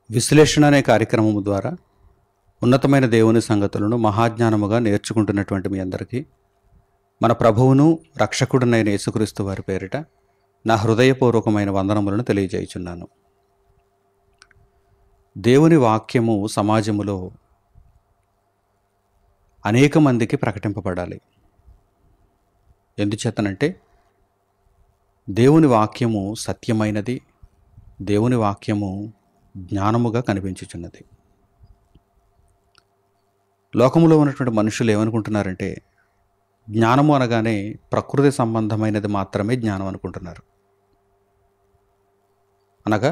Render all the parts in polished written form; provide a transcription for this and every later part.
విశ్లేషణ అనే కార్యక్రమం ద్వారా ఉన్నతమైన దేవుని సంగతులను మహాజ్ఞానముగా నేర్చుకుంటున్నటువంటి మీ అందరికీ మన ప్రభువును రక్షకుడునైన యేసుక్రీస్తు వారి పేరిట నా హృదయపూర్వకమైన వందనములను తెలియజేయుచున్నాను. దేవుని వాక్యము సమాజములో అనేక మందికి ప్రకటింపబడాలి. ఎందుచేతనంటే దేవుని వాక్యము సత్యమైనది, దేవుని వాక్యము జ్ఞానముగా కనిపించుచున్నది. లోకములో ఉన్నటువంటి మనుషులు ఏమనుకుంటున్నారంటే జ్ఞానము అనగానే ప్రకృతి సంబంధమైనది మాత్రమే జ్ఞానం అనుకుంటున్నారు. అనగా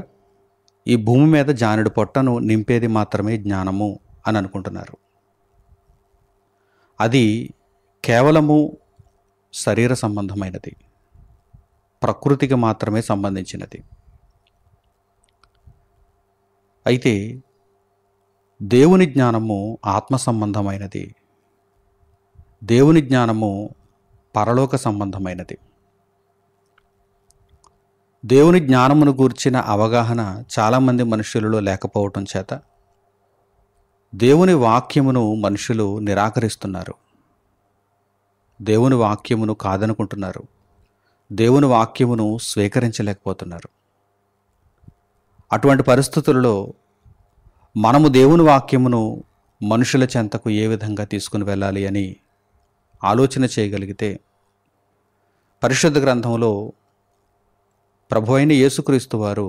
ఈ భూమి మీద జానెడు పొట్టను నింపేది మాత్రమే జ్ఞానము అని అనుకుంటున్నారు. అది కేవలము శరీర సంబంధమైనది, ప్రకృతికి మాత్రమే సంబంధించినది. అయితే దేవుని జ్ఞానము ఆత్మ సంబంధమైనది, దేవుని జ్ఞానము పరలోక సంబంధమైనది. దేవుని జ్ఞానమును గూర్చిన అవగాహన చాలామంది మనుషులలో లేకపోవటం చేత దేవుని వాక్యమును మనుషులు నిరాకరిస్తున్నారు, దేవుని వాక్యమును కాదనుకుంటున్నారు, దేవుని వాక్యమును స్వీకరించలేకపోతున్నారు. అటువంటి పరిస్థితులలో మనము దేవుని వాక్యమును మనుషుల చెంతకు ఏ విధంగా తీసుకుని వెళ్ళాలి అని ఆలోచన చేయగలిగితే, పరిశుద్ధ గ్రంథంలో ప్రభువైన యేసుక్రీస్తు వారు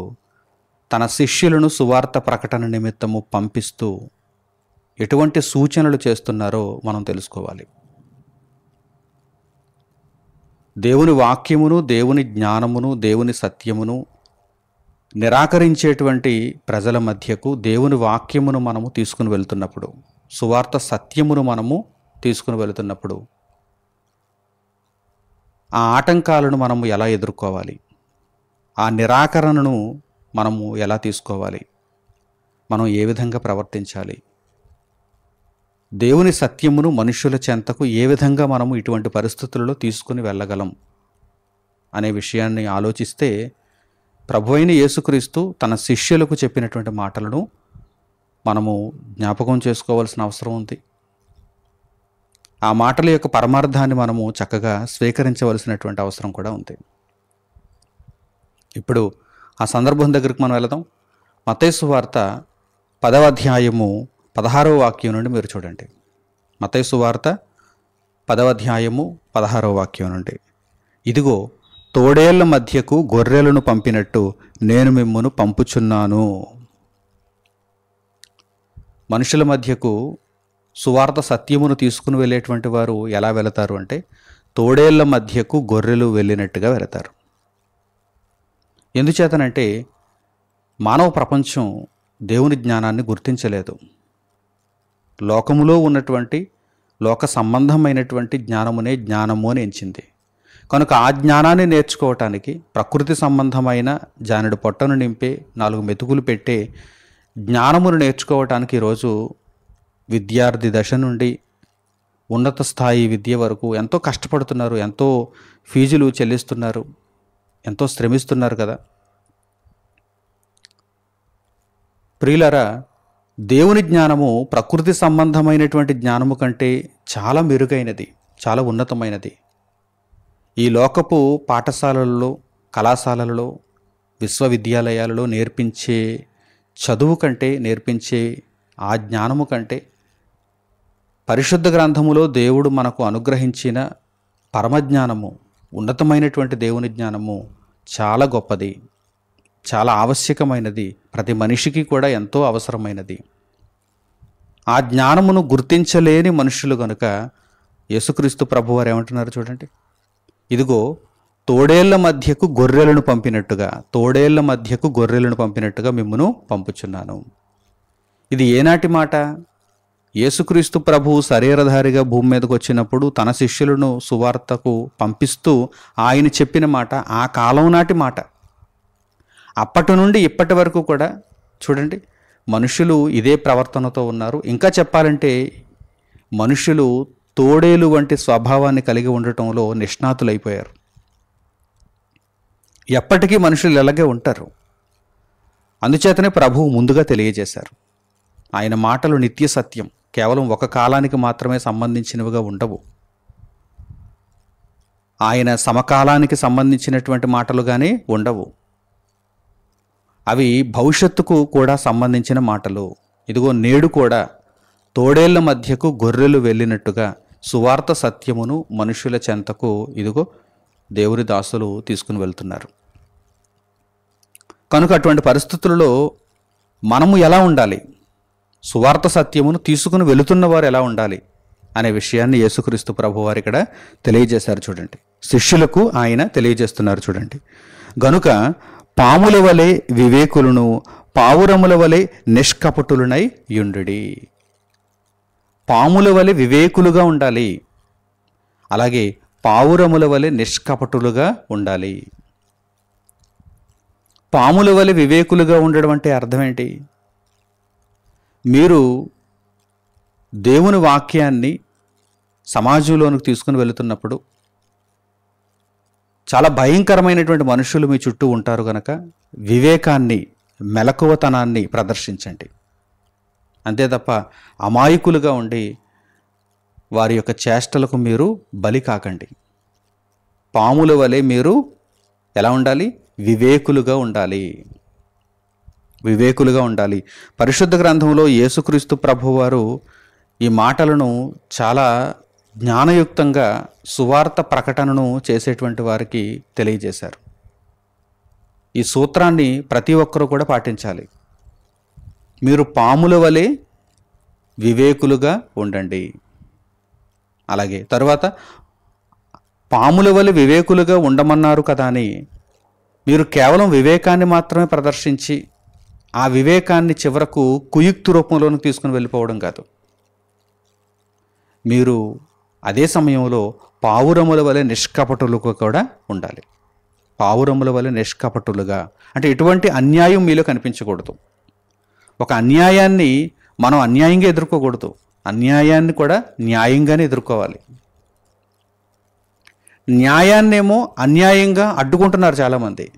తన శిష్యులను సువార్త ప్రకటన నిమిత్తము పంపిస్తూ ఎటువంటి సూచనలు చేస్తున్నారో మనం తెలుసుకోవాలి. దేవుని వాక్యమును, దేవుని జ్ఞానమును, దేవుని సత్యమును నిరాకరించేటువంటి ప్రజల మధ్యకు దేవుని వాక్యమును మనము తీసుకుని వెళ్తున్నప్పుడు, సువార్త సత్యమును మనము తీసుకుని వెళుతున్నప్పుడు ఆ ఆటంకాలను మనము ఎలా ఎదుర్కోవాలి, ఆ నిరాకరణను మనము ఎలా తీసుకోవాలి, మనం ఏ విధంగా ప్రవర్తించాలి, దేవుని సత్యమును మనుషుల చెంతకు ఏ విధంగా మనము ఇటువంటి పరిస్థితులలో తీసుకుని వెళ్ళగలం అనే విషయాన్ని ఆలోచిస్తే ప్రభువైన యేసుక్రీస్తు తన శిష్యులకు చెప్పినటువంటి మాటలను మనము జ్ఞాపకం చేసుకోవాల్సిన అవసరం ఉంది. ఆ మాటల యొక్క పరమార్థాన్ని మనము చక్కగా స్వీకరించవలసినటువంటి అవసరం కూడా ఉంది. ఇప్పుడు ఆ సందర్భం దగ్గరికి మనం వెళదాం. మత్తయి సువార్త 10వ అధ్యాయము 16వ వాక్యం నుండి మీరు చూడండి. మత్తయి సువార్త 10వ అధ్యాయము 16వ వాక్యం నుండి, ఇదిగో తోడేళ్ల మధ్యకు గొర్రెలను పంపినట్టు నేను మిమ్మును పంపుచున్నాను. మనుషుల మధ్యకు సువార్త సత్యమును తీసుకుని వెళ్ళేటువంటి వారు ఎలా వెళతారు అంటే తోడేళ్ల మధ్యకు గొర్రెలు వెళ్ళినట్టుగా వెళతారు. ఎందుచేతనంటే మానవ ప్రపంచం దేవుని జ్ఞానాన్ని గుర్తించలేదు. లోకములో ఉన్నటువంటి లోక సంబంధమైనటువంటి జ్ఞానమునే జ్ఞానము అని ఎంచింది. కనుక ఆ జ్ఞానాన్ని నేర్చుకోవటానికి ప్రకృతి సంబంధమైన జానెడు పొట్టను నింపే 4 మెతుకులు పెట్టే జ్ఞానమును నేర్చుకోవటానికి ఈరోజు విద్యార్థి దశ నుండి ఉన్నత స్థాయి విద్య వరకు ఎంతో కష్టపడుతున్నారు, ఎంతో ఫీజులు చెల్లిస్తున్నారు, ఎంతో శ్రమిస్తున్నారు కదా. ప్రియులారా, దేవుని జ్ఞానము ప్రకృతి సంబంధమైనటువంటి జ్ఞానము కంటే చాలా మెరుగైనది, చాలా ఉన్నతమైనది. ఈ లోకపు పాఠశాలలలో, కళాశాలలలో, విశ్వవిద్యాలయాలలో నేర్పించే చదువు కంటే, నేర్పించే ఆ జ్ఞానము కంటే పరిశుద్ధ గ్రంథములో దేవుడు మనకు అనుగ్రహించిన పరమజ్ఞానము, ఉన్నతమైనటువంటి దేవుని జ్ఞానము చాలా గొప్పది, చాలా ఆవశ్యకమైనది, ప్రతి మనిషికి కూడా ఎంతో అవసరమైనది. ఆ జ్ఞానమును గుర్తించలేని మనుషులు గనుక యేసుక్రీస్తు ప్రభువారు ఏమంటున్నారు చూడండి, ఇదిగో తోడేళ్ల మధ్యకు గొర్రెలను పంపినట్టుగా, తోడేళ్ల మధ్యకు గొర్రెలను పంపినట్టుగా మిమ్మును పంపుచున్నాను. ఇది ఏనాటి మాట? యేసుక్రీస్తు ప్రభువు శరీరధారిగా భూమి మీదకు వచ్చినప్పుడు తన శిష్యులను సువార్తకు పంపిస్తూ ఆయన చెప్పిన మాట, ఆ కాలం నాటి మాట. అప్పటి నుండి ఇప్పటి వరకు కూడా చూడండి, మనుషులు ఇదే ప్రవర్తనతో ఉన్నారు. ఇంకా చెప్పాలంటే మనుషులు తోడేలు వంటి స్వభావాన్ని కలిగి ఉండటంలో నిష్ణాతులైపోయారు. ఎప్పటికీ మనుషులు ఇలాగే ఉంటారు. అందుచేతనే ప్రభువు ముందుగా తెలియజేశారు. ఆయన మాటలు నిత్య సత్యం, కేవలం ఒక కాలానికి మాత్రమే సంబంధించినవిగా ఉండవు. ఆయన సమకాలానికి సంబంధించినటువంటి మాటలుగానే ఉండవు. అవి భవిష్యత్తుకు కూడా సంబంధించిన మాటలు. ఇదిగో నేడు కూడా తోడేళ్ల మధ్యకు గొర్రెలు వెళ్ళినట్టుగా సువార్త సత్యమును మనుషుల చెంతకు ఇదిగో దేవుని దాసులు తీసుకుని వెళ్తున్నారు. కనుక అటువంటి పరిస్థితులలో మనము ఎలా ఉండాలి, సువార్త సత్యమును తీసుకుని వెళుతున్న వారు ఎలా ఉండాలి అనే విషయాన్ని యేసుక్రీస్తు ప్రభువారు ఇక్కడ తెలియజేశారు. చూడండి, శిష్యులకు ఆయన తెలియజేస్తున్నారు. చూడండి, గనుక పాముల వలె వివేకులను, పావురముల వలె నిష్కపటులనై యుండుడి. పాముల వలె వివేకులుగా ఉండాలి, అలాగే పావురముల వలె నిష్కపటులుగా ఉండాలి. పాముల వలె వివేకులుగా ఉండడం అంటే అర్థం ఏంటి? మీరు దేవుని వాక్యాన్ని సమాజంలోనికి తీసుకుని వెళుతున్నప్పుడు చాలా భయంకరమైనటువంటి మనుషులు మీ చుట్టూ ఉంటారు కనుక వివేకాన్ని, మెలకువతనాన్ని ప్రదర్శించండి. అంతే తప్ప అమాయకులుగా ఉండి వారి యొక్క చేష్టలకు మీరు బలి కాకండి. పాముల వలె మీరు ఎలా ఉండాలి? వివేకులుగా ఉండాలి, వివేకులుగా ఉండాలి. పరిశుద్ధ గ్రంథంలో యేసుక్రీస్తు ప్రభువారు ఈ మాటలను చాలా జ్ఞానయుక్తంగా సువార్త ప్రకటనను చేసేటువంటి వారికి తెలియజేశారు. ఈ సూత్రాన్ని ప్రతి ఒక్కరూ కూడా పాటించాలి. మీరు పాముల వలె వివేకులుగా ఉండండి. అలాగే తరువాత పాముల వలె వివేకులుగా ఉండమన్నారు కదా అని మీరు కేవలం వివేకాన్ని మాత్రమే ప్రదర్శించి ఆ వివేకాన్ని చివరకు కుయుక్తి రూపంలోకి తీసుకుని వెళ్ళిపోవడం కాదు. మీరు అదే సమయంలో పావురముల వలె నిష్కపటులుగా కూడా ఉండాలి. పావురముల వలె నిష్కపటులుగా అంటే ఎటువంటి అన్యాయం మీలో కనిపించకూడదు. ఒక అన్యాయాన్ని మనం అన్యాయంగా ఎదుర్కోకూడదు, అన్యాయాన్ని కూడా న్యాయంగానే ఎదుర్కోవాలి. న్యాయాన్నేమో అన్యాయంగా అడ్డుకుంటున్నారు చాలామంది.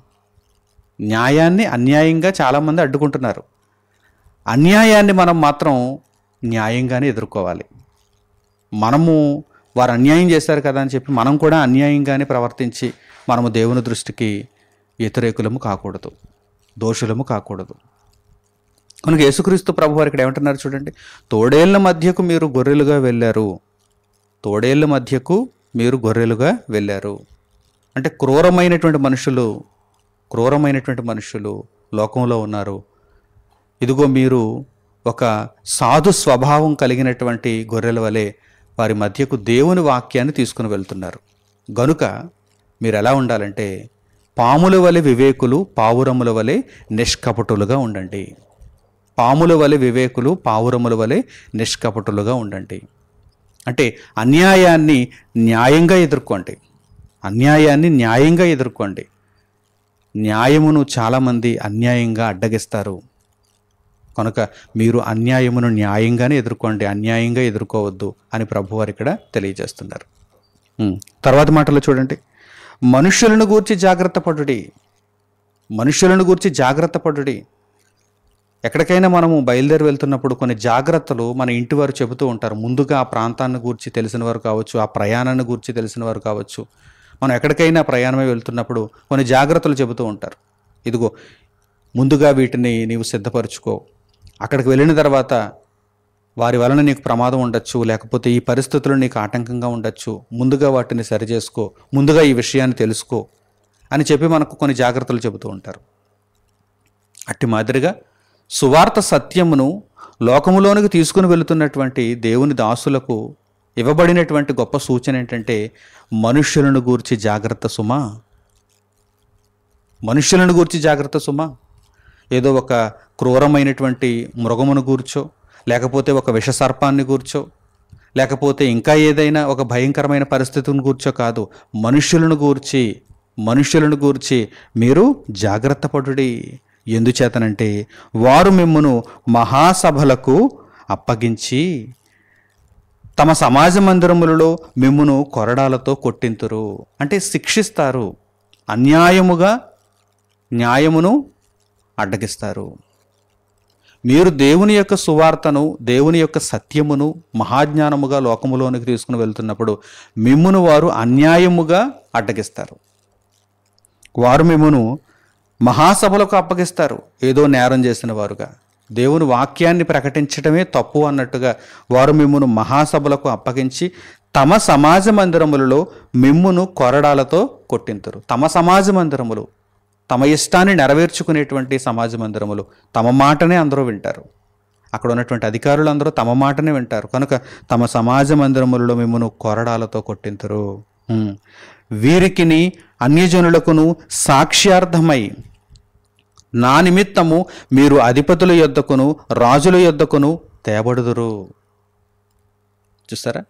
న్యాయాన్ని అన్యాయంగా చాలామంది అడ్డుకుంటున్నారు. అన్యాయాన్ని మనం మాత్రం న్యాయంగానే ఎదుర్కోవాలి. మనము వారు అన్యాయం చేశారు కదా అని చెప్పి మనం కూడా అన్యాయంగానే ప్రవర్తించి మనము దేవుని దృష్టికి వ్యతిరేకులము కాకూడదు, దోషులము కాకూడదు. కనుక యేసుక్రీస్తు ప్రభువారు ఇక్కడ ఏమంటున్నారు చూడండి, తోడేళ్ల మధ్యకు మీరు గొర్రెలుగా వెళ్ళారు. తోడేళ్ల మధ్యకు మీరు గొర్రెలుగా వెళ్ళారు అంటే క్రూరమైనటువంటి మనుషులు లోకంలో ఉన్నారు. ఇదిగో మీరు ఒక సాధు స్వభావం కలిగినటువంటి గొర్రెల వలె వారి మధ్యకు దేవుని వాక్యాన్ని తీసుకుని వెళ్తున్నారు. గనుక మీరు ఎలా ఉండాలంటే పాముల వలె వివేకులు, పావురముల వలె నిష్కపటులుగా ఉండండి. పాముల వలె వివేకులు, పావురముల వలె నిష్కపటులుగా ఉండండి. అంటే అన్యాయాన్ని న్యాయంగా ఎదుర్కోండి, అన్యాయాన్ని న్యాయంగా ఎదుర్కోండి. న్యాయమును చాలామంది అన్యాయంగా అడ్డగిస్తారు. కనుక మీరు అన్యాయమును న్యాయంగానే ఎదుర్కోండి, అన్యాయంగా ఎదుర్కోవద్దు అని ప్రభువారు ఇక్కడ తెలియజేస్తున్నారు. తర్వాత మాటలో చూడండి, మనుష్యులను గూర్చి జాగ్రత్త పడుడి. మనుష్యులను గూర్చి జాగ్రత్త పడుడి. ఎక్కడికైనా మనము బయలుదేరి వెళ్తున్నప్పుడు కొన్ని జాగ్రత్తలు మన ఇంటి వారు చెబుతూ ఉంటారు. ముందుగా ఆ ప్రాంతాన్ని గూర్చి తెలిసిన వారు కావచ్చు, ఆ ప్రయాణాన్ని గూర్చి తెలిసిన వారు కావచ్చు. మనం ఎక్కడికైనా ప్రయాణమై వెళ్తున్నప్పుడు కొన్ని జాగ్రత్తలు చెబుతూ ఉంటారు. ఇదిగో ముందుగా వీటిని నీవు సిద్ధపరచుకో, అక్కడికి వెళ్ళిన తర్వాత వారి వలన నీకు ప్రమాదం ఉండొచ్చు, లేకపోతే ఈ పరిస్థితులు నీకు ఆటంకంగా ఉండొచ్చు, ముందుగా వాటిని సరిచేసుకో, ముందుగా ఈ విషయాన్ని తెలుసుకో అని చెప్పి మనకు కొన్ని జాగ్రత్తలు చెబుతూ ఉంటారు. అట్టి మాదిరిగా సువార్త సత్యమును లోకములోనికి తీసుకుని వెళుతున్నటువంటి దేవుని దాసులకు ఇవ్వబడినటువంటి గొప్ప సూచన ఏంటంటే మనుష్యులను గూర్చి జాగ్రత్త సుమా. మనుష్యులను గూర్చి జాగ్రత్త సుమా. ఏదో ఒక క్రూరమైనటువంటి మృగమును గూర్చో, లేకపోతే ఒక విషసర్పాన్ని గూర్చో, లేకపోతే ఇంకా ఏదైనా ఒక భయంకరమైన పరిస్థితిని గూర్చో కాదు, మనుష్యులను గూర్చి మీరు జాగ్రత్త పడుడి. ఎందుచేతనంటే వారు మిమ్మును మహాసభలకు అప్పగించి తమ సమాజ మందిరములలో మిమ్మును కొరడాలతో కొట్టింతురు. అంటే శిక్షిస్తారు. న్యాయమును అడ్డగిస్తారు. మీరు దేవుని యొక్క సువార్తను, దేవుని యొక్క సత్యమును మహాజ్ఞానముగా లోకములోనికి తీసుకుని వెళ్తున్నప్పుడు మిమ్మును వారు అన్యాయముగా అడ్డగిస్తారు. వారు మిమ్మును మహాసభలకు అప్పగిస్తారు, ఏదో నేరం చేసిన వారుగా. దేవుని వాక్యాన్ని ప్రకటించడమే తప్పు అన్నట్టుగా వారు మిమ్మును మహాసభలకు అప్పగించి తమ సమాజ మందిరములలో మిమ్మును కొరడాలతో కొట్టింతురు. తమ సమాజ మందిరములు, తమ ఇష్టాన్ని నెరవేర్చుకునేటువంటి సమాజ మందిరములు, తమ మాటనే అందరూ వింటారు. అక్కడ ఉన్నటువంటి అధికారులు అందరూ తమ మాటనే వింటారు. కనుక తమ సమాజ మందిరములలో మిమ్మును కొరడాలతో కొట్టింతురు. వీరికిని అన్యజనులకును సాక్ష్యార్థమై నా నిమిత్తము మీరు అధిపతుల యొద్దకును రాజుల యొద్దకును తేబడుదురు. చూస్తారా?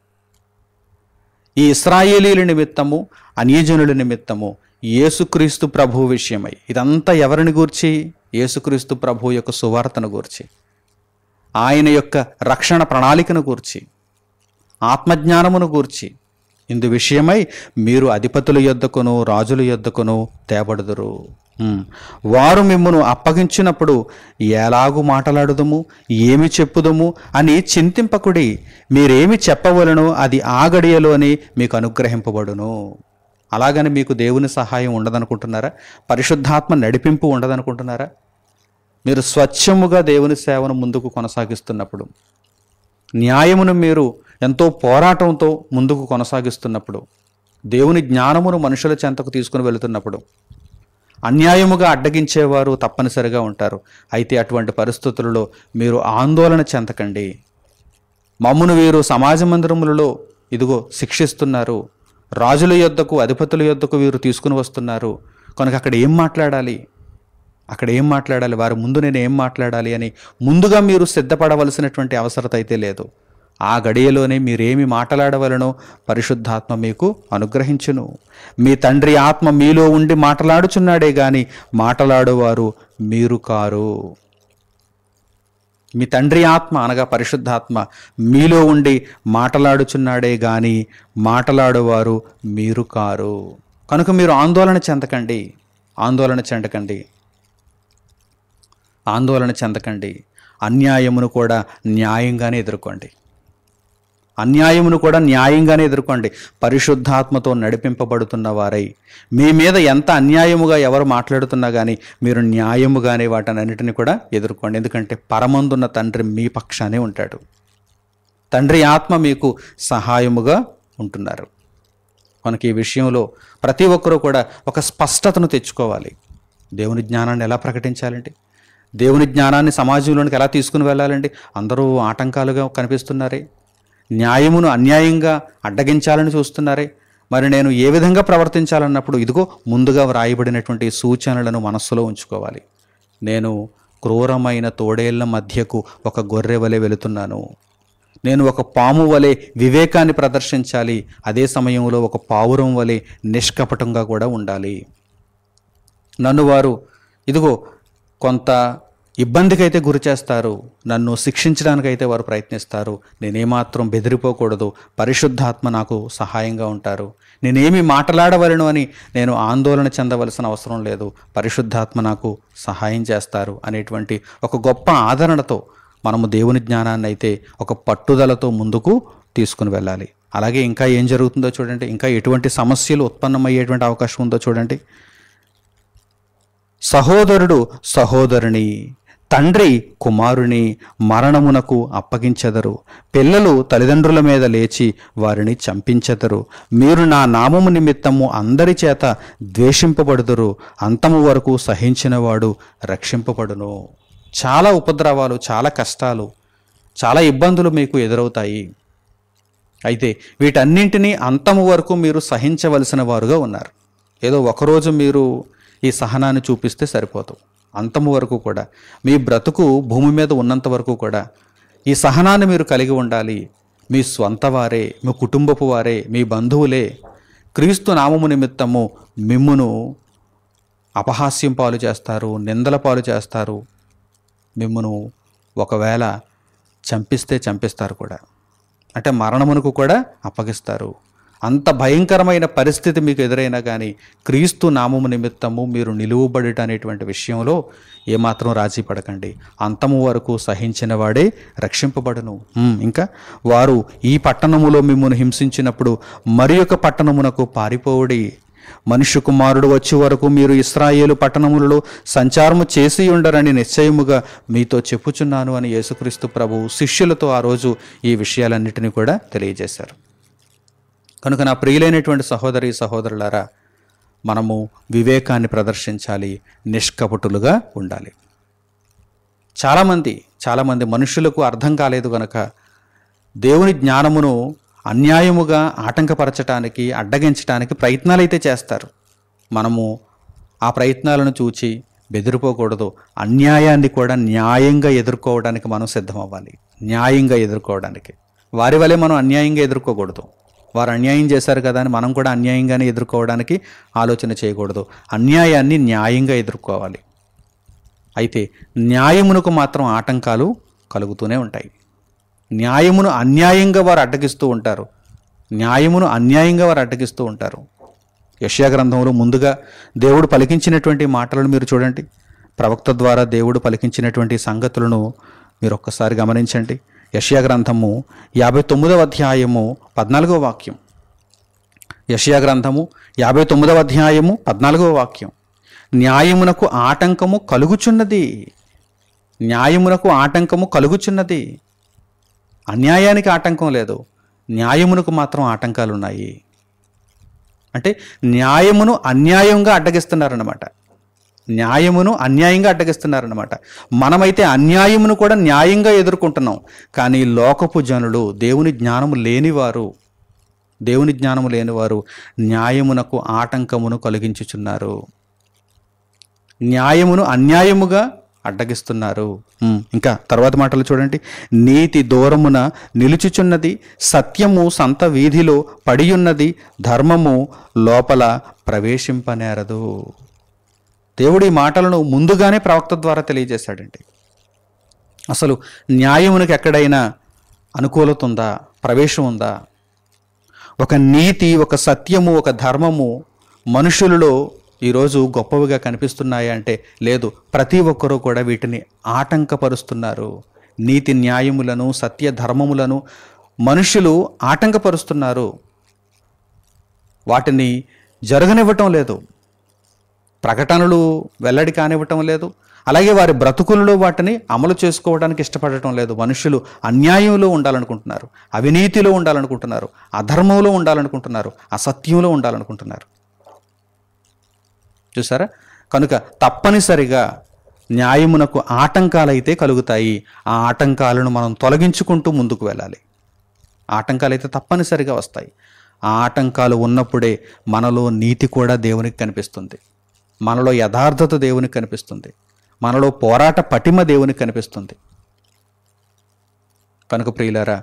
ఈ ఇశ్రాయేలీల నిమిత్తము, అన్యజనుల నిమిత్తము యేసుక్రీస్తు ప్రభు విషయమై, ఇదంతా ఎవరిని గూర్చి? యేసుక్రీస్తు ప్రభు యొక్క సువార్తను గూర్చి, ఆయన యొక్క రక్షణ ప్రణాళికను గూర్చి, ఆత్మజ్ఞానమును గూర్చి, ఇందు విషయమై మీరు అధిపతుల యొద్దకును రాజుల యొద్దకును తేబడుదురు. వారు మిమ్మును అప్పగించినప్పుడు ఎలాగూ మాట్లాడుదుము, ఏమి చెప్పుదుము అని చింతింపకుడి. మీరేమి చెప్పవలనో అది ఆ గడియలోనే మీకు అనుగ్రహింపబడును. అలాగని మీకు దేవుని సహాయం ఉండదనుకుంటున్నారా? పరిశుద్ధాత్మ నడిపింపు ఉండదనుకుంటున్నారా? మీరు స్వచ్ఛముగా దేవుని సేవను ముందుకు కొనసాగిస్తున్నప్పుడు, న్యాయమును మీరు ఎంతో పోరాటంతో ముందుకు కొనసాగిస్తున్నప్పుడు, దేవుని జ్ఞానమును మనుషుల చెంతకు తీసుకుని వెళుతున్నప్పుడు అన్యాయముగా అడ్డగించేవారు తప్పనిసరిగా ఉంటారు. అయితే అటువంటి పరిస్థితులలో మీరు ఆందోళన చెందకండి. మమ్మును వీరు సమాజ మందిరములలో ఇదిగో శిక్షిస్తున్నారు, రాజుల యొద్దకు అధిపతుల యొద్దకు వీరు తీసుకుని వస్తున్నారు, కనుక అక్కడ ఏం మాట్లాడాలి, వారి ముందు నేను ఏం మాట్లాడాలి అని ముందుగా మీరు సిద్ధపడవలసినటువంటి అవసరత అయితే లేదు. ఆ గడియలోనే మీరేమి మాట్లాడవలనో పరిశుద్ధాత్మ మీకు అనుగ్రహించును. మీ తండ్రి ఆత్మ మీలో ఉండి మాట్లాడుచున్నాడే గాని మాట్లాడువారు మీరు కారు. మీ తండ్రి ఆత్మ అనగా పరిశుద్ధాత్మ మీలో ఉండి మాట్లాడుచున్నాడే గాని మాట్లాడువారు మీరు కారు. కనుక మీరు ఆందోళన చెందకండి. అన్యాయమును కూడా న్యాయంగానే ఎదుర్కోండి. పరిశుద్ధాత్మతో నడిపింపబడుతున్న వారై, మీ మీద ఎంత అన్యాయముగా ఎవరు మాట్లాడుతున్నా కానీ మీరు న్యాయముగానే వాటన్నిటిని కూడా ఎదుర్కోండి. ఎందుకంటే పరమందున్న తండ్రి మీ పక్షానే ఉంటాడు. తండ్రి ఆత్మ మీకు సహాయముగా ఉంటున్నారు. మనకి ఈ విషయంలో ప్రతి ఒక్కరూ కూడా ఒక స్పష్టతను తెచ్చుకోవాలి. దేవుని జ్ఞానాన్ని ఎలా ప్రకటించాలండి? దేవుని జ్ఞానాన్ని సమాజంలోనికి ఎలా తీసుకుని వెళ్ళాలండి? అందరూ ఆటంకాలుగా కనిపిస్తున్నారే, న్యాయమును అన్యాయంగా అడ్డగించాలని చూస్తున్నారే. మరి నేను ఏ విధంగా ప్రవర్తించాలన్నప్పుడు ఇదిగో ముందుగా వ్రాయబడినటువంటి సూచనలను మనస్సులో ఉంచుకోవాలి. నేను క్రూరమైన తోడేళ్ల మధ్యకు ఒక గొర్రె వలె వెళుతున్నాను. నేను ఒక పాము వలె వివేకాన్ని ప్రదర్శించాలి. అదే సమయంలో ఒక పావురం వలె నిష్కపటంగా కూడా ఉండాలి. నన్ను వారు ఇదిగో కొంత ఇబ్బందికైతే గురి చేస్తారు, నన్ను శిక్షించడానికైతే వారు ప్రయత్నిస్తారు. నేనేమాత్రం బెదిరిపోకూడదు. పరిశుద్ధాత్మ నాకు సహాయంగా ఉంటారు. నేనేమి మాట్లాడవలను అని నేను ఆందోళన చెందవలసిన అవసరం లేదు. పరిశుద్ధాత్మ నాకు సహాయం చేస్తారు అనేటువంటి ఒక గొప్ప ఆదరణతో మనము దేవుని జ్ఞానాన్ని అయితే ఒక పట్టుదలతో ముందుకు తీసుకుని వెళ్ళాలి. అలాగే ఇంకా ఏం జరుగుతుందో చూడండి. ఇంకా ఎటువంటి సమస్యలు ఉత్పన్నమయ్యేటువంటి అవకాశం ఉందో చూడండి. సహోదరుడు సహోదరుని, తండ్రి కుమారుని మరణమునకు అప్పగించెదరు. పిల్లలు తల్లిదండ్రుల మీద లేచి వారిని చంపించెదరు. మీరు నా నామము నిమిత్తము అందరి చేత ద్వేషింపబడుదురు. అంతము వరకు సహించినవాడు రక్షింపబడును. చాలా ఉపద్రవాలు, చాలా కష్టాలు, చాలా ఇబ్బందులు మీకు ఎదురవుతాయి. అయితే వీటన్నింటినీ అంతము వరకు మీరు సహించవలసిన వారుగా ఉన్నారు. ఏదో ఒకరోజు మీరు ఈ సహనాన్ని చూపిస్తే సరిపోదు. అంతము వరకు కూడా, మీ బ్రతుకు భూమి మీద ఉన్నంత వరకు కూడా ఈ సహనాన్ని మీరు కలిగి ఉండాలి. మీ స్వంత వారే, మీ కుటుంబపు వారే, మీ బంధువులే క్రీస్తు నామము నిమిత్తము మిమ్మును అపహాస్యం పాలు చేస్తారు, నిందల పాలు చేస్తారు. మిమ్మును ఒకవేళ చంపిస్తారు కూడా, అంటే మరణమునకు కూడా అప్పగిస్తారు. అంత భయంకరమైన పరిస్థితి మీకు ఎదురైనా కానీ క్రీస్తు నామము నిమిత్తము మీరు నిలువబడుట అనేటువంటి విషయంలో ఏమాత్రం రాజీ పడకండి. అంతము వరకు సహించిన వాడే రక్షింపబడును. ఇంకా వారు ఈ పట్టణములో మిమ్మల్ని హింసించినప్పుడు మరి ఒక పట్టణమునకు పారిపోవుడి. మనుష్య కుమారుడు వచ్చే వరకు మీరు ఇశ్రాయేలు పట్టణములలో సంచారము చేసి ఉండరని నిశ్చయముగా మీతో చెప్పుచున్నాను అని యేసుక్రీస్తు ప్రభువు శిష్యులతో ఆ రోజు ఈ విషయాలన్నిటినీ కూడా తెలియజేశారు. కనుక నా ప్రియులైనటువంటి సహోదరి సహోదరులారా, మనము వివేకాన్ని ప్రదర్శించాలి, నిష్కపటులుగా ఉండాలి. చాలామంది మనుషులకు అర్థం కాలేదు గనక దేవుని జ్ఞానమును అన్యాయముగా ఆటంకపరచటానికి, అడ్డగించటానికి ప్రయత్నాలైతే చేస్తారు. మనము ఆ ప్రయత్నాలను చూచి బెదిరిపోకూడదు. అన్యాయాన్ని కూడా న్యాయంగా ఎదుర్కోవడానికి మనం సిద్ధం అవ్వాలి. న్యాయంగా ఎదుర్కోవడానికి వారి వలె మనం అన్యాయంగా ఎదుర్కోకూడదు. వారు అన్యాయం చేశారు కదా అని మనం కూడా అన్యాయంగానే ఎదుర్కోవడానికి ఆలోచన చేయకూడదు. అన్యాయాన్ని న్యాయంగా ఎదుర్కోవాలి. అయితే న్యాయమునకు మాత్రం ఆటంకాలు కలుగుతూనే ఉంటాయి. న్యాయమును అన్యాయంగా వారు అడ్డగిస్తూ ఉంటారు. యెషయా గ్రంథంలో ముందుగా దేవుడు పలికించినటువంటి మాటలను మీరు చూడండి. ప్రవక్త ద్వారా దేవుడు పలికించినటువంటి సంగతులను మీరు ఒక్కసారి గమనించండి. యెషయా గ్రంథము 59వ అధ్యాయము 14వ వాక్యం. యెషయా గ్రంథము 59వ అధ్యాయము 14వ వాక్యం. న్యాయమునకు ఆటంకము కలుగుచున్నది. అన్యాయానికి ఆటంకం లేదు, న్యాయమునకు మాత్రం ఆటంకాలు ఉన్నాయి. అంటే న్యాయమును అన్యాయంగా అడ్డగిస్తున్నారన్నమాట. మనమైతే అన్యాయమును కూడా న్యాయంగా ఎదుర్కొంటున్నాం. కానీ లోకపు జనులు, దేవుని జ్ఞానము లేనివారు న్యాయమునకు ఆటంకమును కలిగించుచున్నారు, న్యాయమును అన్యాయముగా అడ్డగిస్తున్నారు. ఇంకా తర్వాత మాటలు చూడండి. నీతి దూరమున నిలుచుచున్నది, సత్యము సంత వీధిలో పడియున్నది, ధర్మము లోపల ప్రవేశింపనేరదు. దేవుడి మాటలను ముందుగానే ప్రవక్త ద్వారా తెలియజేశాడండి. అసలు న్యాయమునికి ఎక్కడైనా అనుకూలత ఉందా, ప్రవేశం ఉందా? ఒక నీతి, ఒక సత్యము, ఒక ధర్మము మనుషులలో ఈరోజు గొప్పవిగా కనిపిస్తున్నాయి అంటే లేదు. ప్రతి ఒక్కరూ కూడా వీటిని ఆటంకపరుస్తున్నారు. నీతి న్యాయములను, సత్య ధర్మములను మనుషులు ఆటంకపరుస్తున్నారు. వాటిని జరగనివ్వటం లేదు, ప్రకటనలు వెల్లడి కానివ్వటం లేదు. అలాగే వారి బ్రతుకులలో వాటిని అమలు చేసుకోవడానికి ఇష్టపడటం లేదు. మనుషులు అన్యాయంలో ఉండాలనుకుంటున్నారు, అవినీతిలో ఉండాలనుకుంటున్నారు, అధర్మంలో ఉండాలనుకుంటున్నారు, అసత్యంలో ఉండాలనుకుంటున్నారు. చూసారా? కనుక తప్పనిసరిగా న్యాయమునకు ఆటంకాలైతే కలుగుతాయి. ఆ ఆటంకాలను మనం తొలగించుకుంటూ ముందుకు వెళ్ళాలి. ఆటంకాలైతే తప్పనిసరిగా వస్తాయి. ఆ ఆటంకాలు ఉన్నప్పుడే మనలో నీతి కూడా దేవునికి కనిపిస్తుంది, మనలో యథార్థత దేవునికి కనిపిస్తుంది, మనలో పోరాట పటిమ దేవునికి కనిపిస్తుంది. కనుక ప్రియులారా,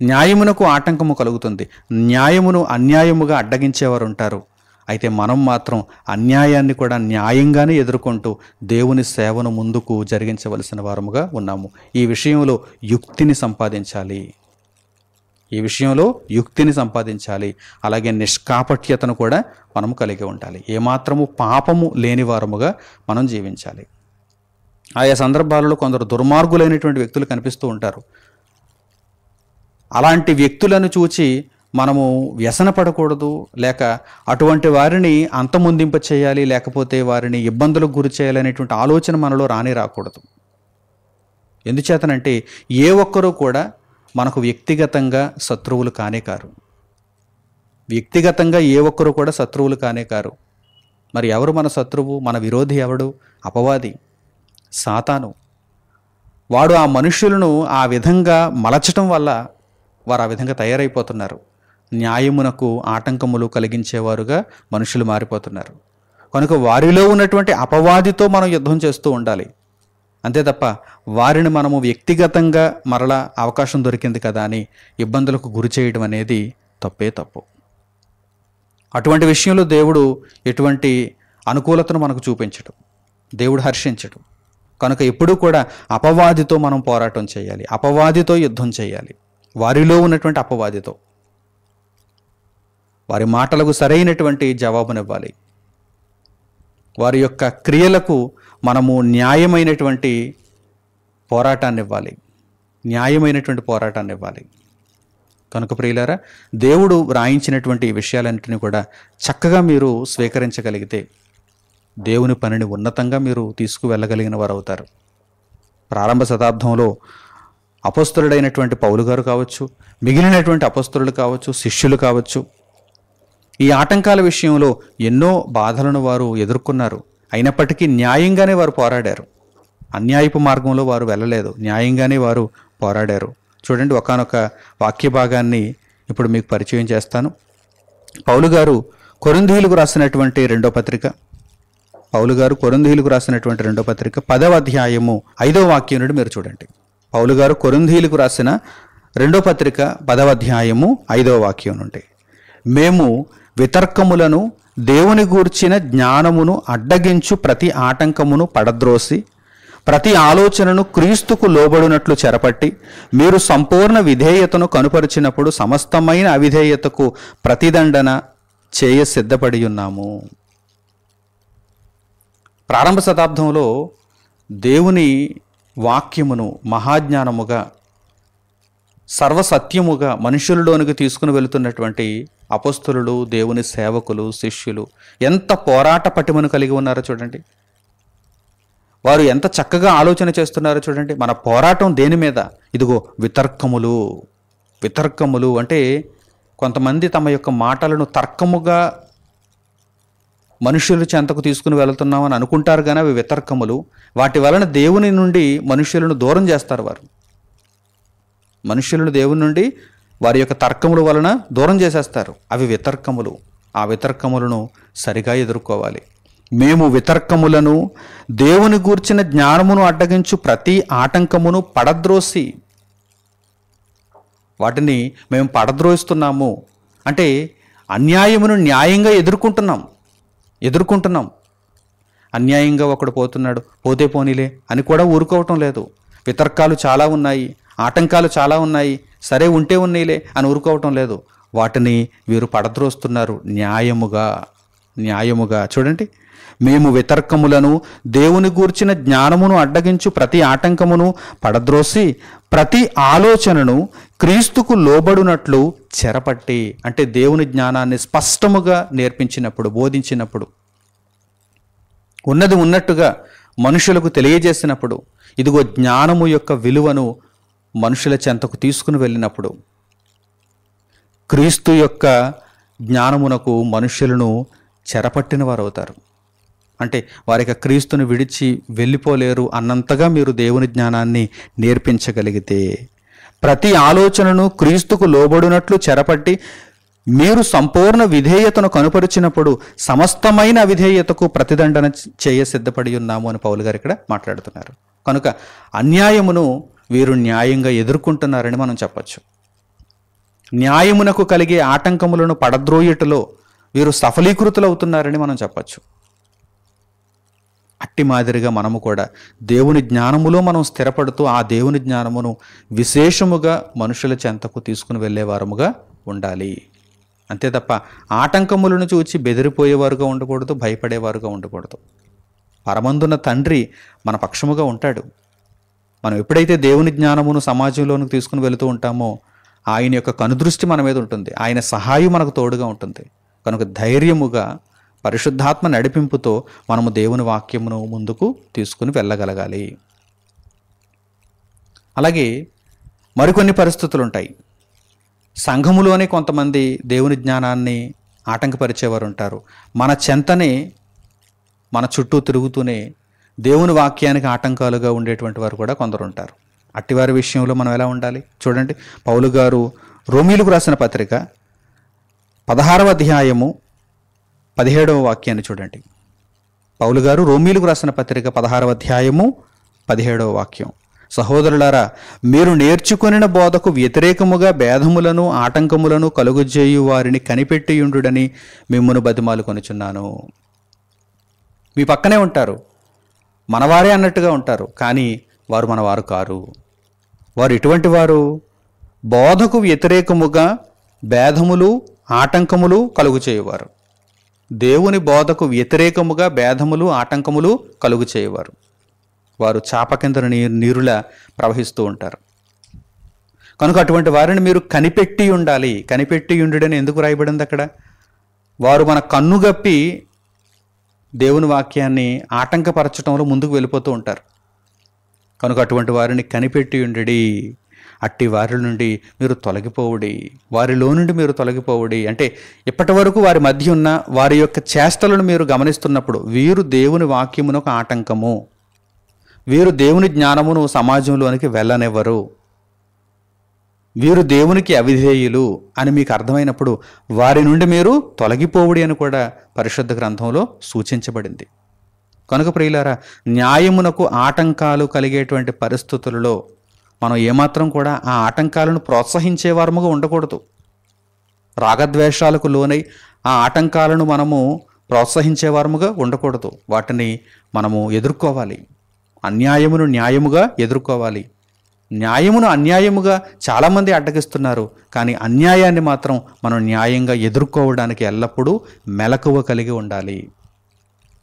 న్యాయమునకు ఆటంకము కలుగుతుంది, న్యాయమును అన్యాయముగా అడ్డగించేవారు ఉంటారు. అయితే మనం మాత్రం అన్యాయాన్ని కూడా న్యాయంగానే ఎదుర్కొంటూ దేవుని సేవను ముందుకు జరిగించవలసిన వారముగా ఉన్నాము. ఈ విషయంలో యుక్తిని సంపాదించాలి. అలాగే నిష్కాపట్యతను కూడా మనం కలిగి ఉండాలి. ఏమాత్రము పాపము లేని వారముగా మనం జీవించాలి. ఆయా సందర్భాలలో కొందరు దుర్మార్గులైనటువంటి వ్యక్తులు కనిపిస్తూ ఉంటారు. అలాంటి వ్యక్తులను చూచి మనము వ్యసన పడకూడదు, లేక అటువంటి వారిని అంతమొందింప చేయాలి, లేకపోతే వారిని ఇబ్బందులకు గురి చేయాలనేటువంటి ఆలోచన మనలో రాకూడదు. ఎందుచేతనంటే ఏ ఒక్కరూ కూడా మనకు వ్యక్తిగతంగా శత్రువులు కానే కారు. మరి ఎవరు మన శత్రువు? మన విరోధి ఎవడు? అపవాది, సాతాను. వాడు ఆ మనుష్యులను ఆ విధంగా మలచటం వల్ల వారు ఆ విధంగా తయారైపోతున్నారు. న్యాయమునకు ఆటంకములు కలిగించేవారుగా మనుషులు మారిపోతున్నారు. కనుక వారిలో ఉన్నటువంటి అపవాదితో మనం యుద్ధం చేస్తూ ఉండాలి. అంతే తప్ప వారిని మనము వ్యక్తిగతంగా మరలా అవకాశం దొరికింది కదా అని ఇబ్బందులకు గురి చేయడం అనేది తప్పు. అటువంటి విషయంలో దేవుడు ఎటువంటి అనుకూలతను మనకు చూపించడు, దేవుడు హర్షించడు. కనుక ఎప్పుడూ కూడా అపవాదితో మనం పోరాటం చేయాలి, అపవాదితో యుద్ధం చేయాలి, వారిలో ఉన్నటువంటి అపవాదితో. వారి మాటలకు సరైనటువంటి జవాబునివ్వాలి. వారి యొక్క క్రియలకు మనము న్యాయమైనటువంటి పోరాటాన్ని ఇవ్వాలి. న్యాయమైనటువంటి పోరాటాన్ని ఇవ్వాలి. కనుక ప్రియులారా, దేవుడు వ్రాయించినటువంటి ఈ విషయాలన్నింటినీ కూడా చక్కగా మీరు స్వీకరించగలిగితే దేవుని పనిని ఉన్నతంగా మీరు తీసుకువెళ్ళగలిగిన వారు అవుతారు. ప్రారంభ శతాబ్దంలో అపొస్తలుడైనటువంటి పౌలు గారు కావచ్చు, మిగిలినటువంటి అపొస్తలులు కావచ్చు, శిష్యులు కావచ్చు, ఈ ఆటంకాల విషయంలో ఎన్నో బాధలను వారు ఎదుర్కొన్నారు. అయినప్పటికీ న్యాయంగానే వారు పోరాడారు. అన్యాయపు మార్గంలో వారు వెళ్ళలేదు, న్యాయంగానే వారు పోరాడారు. చూడండి, ఒకానొక వాక్య భాగాన్ని ఇప్పుడు మీకు పరిచయం చేస్తాను. పౌలు గారు కొరింథీయులకు రాసినటువంటి రెండో పత్రిక 10వ అధ్యాయము 5వ వాక్యం నుండి మీరు చూడండి. పౌలు గారు కొరింథీయులకు రాసిన రెండో పత్రిక 10వ అధ్యాయము 5వ వాక్యం నుండి, మేము వితర్కములను, దేవుని గూర్చిన జ్ఞానమును అడ్డగించు ప్రతి ఆటంకమును పడద్రోసి, ప్రతి ఆలోచనను క్రీస్తుకు లోబడినట్లు చెరపట్టి, మీరు సంపూర్ణ విధేయతను కనుపరిచినప్పుడు సమస్తమైన అవిధేయతకు ప్రతిదండన చేయ సిద్ధపడి ఉన్నాము. ప్రారంభ శతాబ్దంలో దేవుని వాక్యమును మహాజ్ఞానముగా, సర్వసత్యముగా మనుషులలోనికి తీసుకుని వెళుతున్నటువంటి అపొస్తలులు, దేవుని సేవకులు, శిష్యులు ఎంత పోరాట పటిమను కలిగి ఉన్నారో చూడండి. వారు ఎంత చక్కగా ఆలోచన చేస్తున్నారో చూడండి. మన పోరాటం దేని మీద? ఇదిగో వితర్కములు అంటే కొంతమంది తమ యొక్క మాటలను తర్కముగా మనుషుల చెంతకు తీసుకుని వెళుతున్నామని అనుకుంటారు, కానీ అవి వితర్కములు. వాటి వలన దేవుని నుండి మనుషులను దూరం చేస్తారు. మనుషులను దేవుని నుండి వారి యొక్క తర్కముల వలన దూరం చేసేస్తారు. అవి వితర్కములు. ఆ వితర్కములను సరిగా ఎదుర్కోవాలి. మేము వితర్కములను, దేవుని గూర్చిన జ్ఞానమును అడ్డగించు ప్రతి ఆటంకమును పడద్రోసి, వాటిని మేము పడద్రోస్తున్నాము అంటే అన్యాయమును న్యాయంగా ఎదుర్కొంటున్నాం. అన్యాయంగా ఒకడు పోతున్నాడు, పోతే పోనీలే అని కూడా ఊరుకోవటం లేదు. వితర్కాలు చాలా ఉన్నాయి, ఆటంకాలు చాలా ఉన్నాయి, సరే ఉంటే ఉన్నీలే అని ఊరుకోవటం లేదు. వాటిని వీరు పడద్రోస్తున్నారు న్యాయముగా. చూడండి, మేము వితర్కములను, దేవుని గూర్చిన జ్ఞానమును అడ్డగించు ప్రతి ఆటంకమును పడద్రోసి, ప్రతి ఆలోచనను క్రీస్తుకు లోబడినట్లు చెరపట్టి, అంటే దేవుని జ్ఞానాన్ని స్పష్టముగా నేర్పించినప్పుడు, బోధించినప్పుడు, ఉన్నది ఉన్నట్టుగా మనుషులకు తెలియజేసినప్పుడు, ఇదిగో జ్ఞానము యొక్క విలువను మనుషుల చెంతకు తీసుకుని వెళ్ళినప్పుడు, క్రీస్తు యొక్క జ్ఞానమునకు మనుషులను చెరపట్టిన వారు అవుతారు. అంటే వారికి క్రీస్తుని విడిచి వెళ్ళిపోలేరు అన్నంతగా మీరు దేవుని జ్ఞానాన్ని నేర్పించగలిగితే, ప్రతి ఆలోచనను క్రీస్తుకు లోబడినట్లు చెరపట్టి, మీరు సంపూర్ణ విధేయతను కనుపరిచినప్పుడు సమస్తమైన అవిధేయతకు ప్రతిదండన చేయ సిద్ధపడి ఉన్నాము అని పౌలు గారు ఇక్కడ మాట్లాడుతున్నారు. కనుక అన్యాయమును వీరు న్యాయంగా ఎదుర్కొంటున్నారని మనం చెప్పచ్చు. న్యాయమునకు కలిగే ఆటంకములను పడద్రోయుటలో వీరు సఫలీకృతులవుతున్నారని మనం చెప్పచ్చు. అట్టి మాదిరిగా మనము కూడా దేవుని జ్ఞానములో మనం స్థిరపడుతూ ఆ దేవుని జ్ఞానమును విశేషముగా మనుషుల చెంతకు తీసుకుని వెళ్ళేవారముగా ఉండాలి. అంతే తప్ప ఆటంకములను చూచి బెదిరిపోయేవారుగా ఉండకూడదు, భయపడేవారుగా ఉండకూడదు. పరమందున్న తండ్రి మన పక్షముగా ఉంటాడు. మనం ఎప్పుడైతే దేవుని జ్ఞానమును సమాజంలోనికి తీసుకుని వెళుతూ ఉంటామో ఆయన యొక్క కనుదృష్టి మన మీద ఉంటుంది, ఆయన సహాయం మనకు తోడుగా ఉంటుంది. కనుక ధైర్యముగా పరిశుద్ధాత్మ నడిపింపుతో మనము దేవుని వాక్యమును ముందుకు తీసుకుని వెళ్ళగలగాలి. అలాగే మరికొన్ని పరిస్థితులు ఉంటాయి. సంఘములోనే కొంతమంది దేవుని జ్ఞానాన్ని ఆటంకపరిచేవారు ఉంటారు. మన చెంతనే, మన చుట్టూ తిరుగుతూనే దేవుని వాక్యానికి ఆటంకాలుగా ఉండేటువంటి వారు కూడా కొందరు ఉంటారు. అట్టివారి విషయంలో మనం ఎలా ఉండాలి? చూడండి, పౌలు గారు రోమీయులకు రాసిన పత్రిక 16వ అధ్యాయము 17వ వాక్యాన్ని చూడండి. పౌలు గారు రోమీయులకు రాసిన పత్రిక 16వ అధ్యాయము 17వ వాక్యం. సహోదరులారా, మీరు నేర్చుకొనిన బోధకు వ్యతిరేకముగా భేదములను ఆటంకములను కలుగజేయు వారిని కనిపెట్టియుండుడని మిమ్మును బతిమాలు కొనుచున్నాను. మీ పక్కనే ఉంటారు, మనవారే అన్నట్టుగా ఉంటారు, కానీ వారు మనవారు కారు. వారు ఎటువంటి వారు? బోధకు వ్యతిరేకముగా భేదములు ఆటంకములు కలుగు చేయువారు. దేవుని బోధకు వ్యతిరేకముగా భేదములు ఆటంకములు కలుగు చేయువారు. వారు చాప కింద నీరులా ప్రవహిస్తూ ఉంటారు. కనుక అటువంటి వారిని మీరు కనిపెట్టి ఉండాలి. కనిపెట్టి ఉండుడని ఎందుకు రాయబడింది అక్కడ? వారు మన కన్నుగప్పి దేవుని వాక్యాన్ని ఆటంకపరచడంలో ముందుకు వెళ్ళిపోతూ ఉంటారు. కనుక అటువంటి వారిని కనిపెట్టి ఉండడి. అట్టి వారి నుండి మీరు తొలగిపోవుడి, వారిలో నుండి మీరు తొలగిపోవుడి. అంటే ఇప్పటి వరకు వారి మధ్య ఉన్న వారి యొక్క చేష్టలను మీరు గమనిస్తున్నప్పుడు, వీరు దేవుని వాక్యమునకు ఆటంకము, వీరు దేవుని జ్ఞానమును సమాజంలోనికి వెళ్ళనివ్వరు, వీరు దేవునికి అవిధేయులు అని మీకు అర్థమైనప్పుడు వారి నుండి మీరు తొలగిపోవుడి అని కూడా పరిశుద్ధ గ్రంథంలో సూచించబడింది. కనుక ప్రియులారా, న్యాయమునకు ఆటంకాలు కలిగేటువంటి పరిస్థితులలో మనం ఏమాత్రం కూడా ఆ ఆటంకాలను ప్రోత్సహించేవారముగా ఉండకూడదు. రాగద్వేషాలకు లోనై ఆ ఆటంకాలను మనము ప్రోత్సహించేవారముగా ఉండకూడదు. వాటిని మనము ఎదుర్కోవాలి. అన్యాయమును న్యాయముగా ఎదుర్కోవాలి. న్యాయమును అన్యాయముగా చాలామంది అడ్డగిస్తున్నారు, కానీ అన్యాయాన్ని మాత్రం మనం న్యాయంగా ఎదుర్కోవడానికి ఎల్లప్పుడూ మెలకువ కలిగి ఉండాలి,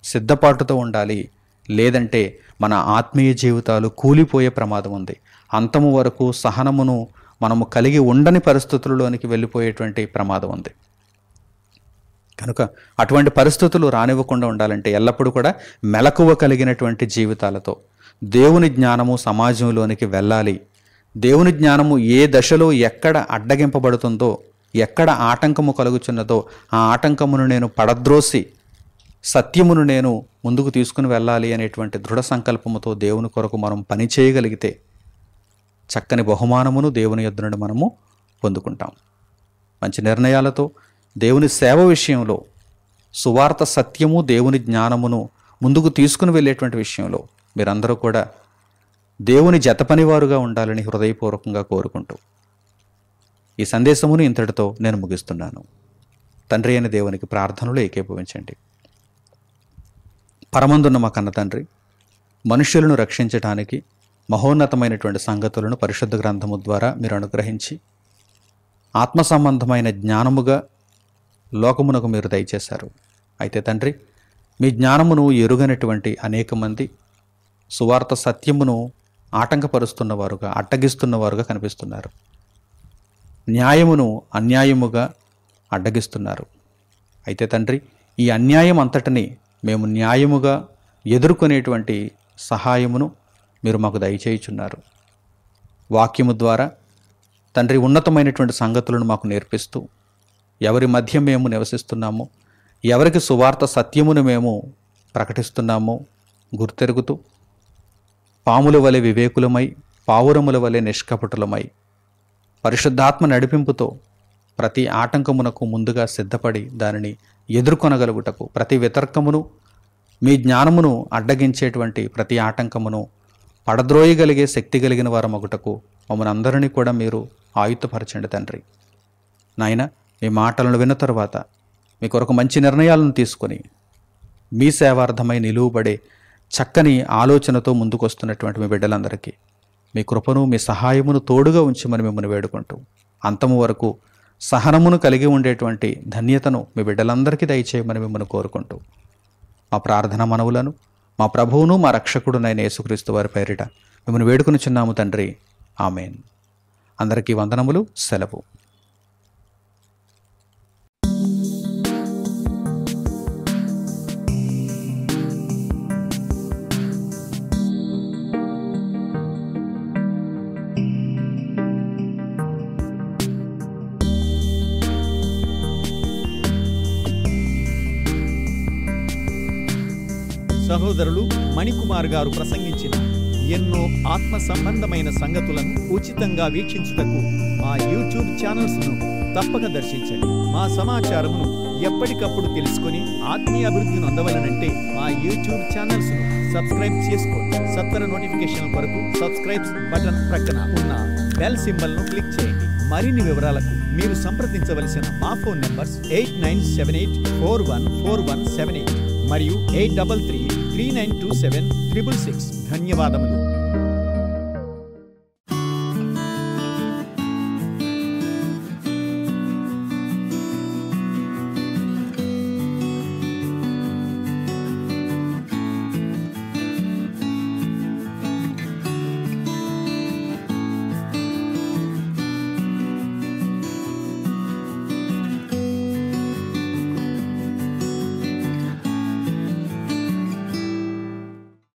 సిద్ధపాటుతో ఉండాలి. లేదంటే మన ఆత్మీయ జీవితాలు కూలిపోయే ప్రమాదం ఉంది. అంతము వరకు సహనమును మనము కలిగి ఉండని పరిస్థితుల్లోనికి వెళ్ళిపోయేటువంటి ప్రమాదం ఉంది. కనుక అటువంటి పరిస్థితులు రానివ్వకుండా ఉండాలంటే ఎల్లప్పుడూ కూడా మెలకువ కలిగినటువంటి జీవితాలతో దేవుని జ్ఞానము సమాజంలోనికి వెళ్ళాలి. దేవుని జ్ఞానము ఏ దశలో ఎక్కడ అడ్డగింపబడుతుందో, ఎక్కడ ఆటంకము కలుగుచున్నదో ఆ ఆటంకమును నేను పడద్రోసి సత్యమును నేను ముందుకు తీసుకుని వెళ్ళాలి అనేటువంటి దృఢ సంకల్పముతో దేవుని కొరకు మనం పని చేయగలిగితే చక్కని బహుమానమును దేవుని యొద్ద నుండి మనము పొందుకుంటాం. మంచి నిర్ణయాలతో దేవుని సేవ విషయంలో, సువార్త సత్యము దేవుని జ్ఞానమును ముందుకు తీసుకుని వెళ్ళేటువంటి విషయంలో మీరందరూ కూడా దేవుని జతపనివారుగా ఉండాలని హృదయపూర్వకంగా కోరుకుంటూ ఈ సందేశమును ఇంతటితో నేను ముగిస్తున్నాను. తండ్రి అయిన దేవునికి ప్రార్థనలు ఏకీభవించండి. పరమందున్న మా కన్న తండ్రి, మనుష్యులను రక్షించటానికి మహోన్నతమైనటువంటి సంగతులను పరిశుద్ధ గ్రంథము ద్వారా మీరు అనుగ్రహించి ఆత్మ సంబంధమైన జ్ఞానముగా లోకమునకు మీరు దయచేశారు. అయితే తండ్రి, మీ జ్ఞానమును ఎరుగనటువంటి అనేక మంది సువార్త సత్యమును ఆటంకపరుస్తున్నవారుగా, అడ్డగిస్తున్నవారుగా కనిపిస్తున్నారు. న్యాయమును అన్యాయముగా అడ్డగిస్తున్నారు. అయితే తండ్రి, ఈ అన్యాయం అంతటిని మేము న్యాయముగా ఎదుర్కొనేటువంటి సహాయమును మీరు మాకు దయచేయుచున్నారు. వాక్యము ద్వారా తండ్రి ఉన్నతమైనటువంటి సంగతులను మాకు నేర్పిస్తూ, ఎవరి మధ్య మేము నివసిస్తున్నామో, ఎవరికి సువార్త సత్యమును మేము ప్రకటిస్తున్నామో గుర్తెరుగుతూ, పాముల వలె వివేకులమై, పావురముల వలె నిష్కపటులమై, పరిశుద్ధాత్మ నడిపింపుతో ప్రతి ఆటంకమునకు ముందుగా సిద్ధపడి దానిని ఎదుర్కొనగలుగుటకు, ప్రతి వితర్కమును, మీ జ్ఞానమును అడ్డగించేటువంటి ప్రతి ఆటంకమును పడద్రోయగలిగే శక్తి కలిగిన వారు మగుటకు మమ్మల్ని అందరినీ కూడా మీరు ఆయుత్తపరచండి తండ్రి. నాయన, మీ మాటలను విన్న తర్వాత మీ కొరకు మంచి నిర్ణయాలను తీసుకొని మీ సేవార్థమై నిలువబడే చక్కని ఆలోచనతో ముందుకొస్తున్నటువంటి మీ బిడ్డలందరికీ మీ కృపను, మీ సహాయమును తోడుగా ఉంచమని మిమ్మల్ని వేడుకుంటూ, అంతము వరకు సహనమును కలిగి ఉండేటువంటి ధన్యతను మీ బిడ్డలందరికీ దయచేయమని మిమ్మల్ని కోరుకుంటూ మా ప్రార్థన మనవులను మా ప్రభువును మా రక్షకుడునైన యేసుక్రీస్తు వారి పేరిట మిమ్మల్ని వేడుకొనుచున్నాము తండ్రి. ఆమెన్. అందరికీ వందనములు. సెలవు. సహోదరులు మణికుమార్ గారు ప్రసంగించిన ఎన్నో ఆత్మ సంబంధమైన సంగతులను ఉచితంగా వీక్షించుటకు మా యూట్యూబ్ ఛానల్స్ను తప్పక దర్శించండి. మా సమాచారమును ఎప్పటికప్పుడు తెలుసుకొని ఆత్మీయ అభివృద్ధి నొందవలనంటే మా యూట్యూబ్ ఛానల్స్ను సబ్స్క్రైబ్ చేసుకోండి. సత్వర నోటిఫికేషన్ కొరకు సబ్స్క్రైబ్స్ బటన్ ప్రక్కన ఉన్న బెల్ సింబల్ను క్లిక్ చేయండి. మరిన్ని వివరాలకు మీరు సంప్రదించవలసిన మా ఫోన్ నంబర్స్ 8978414178 మరియు 8333927666. ధన్యవాదములు.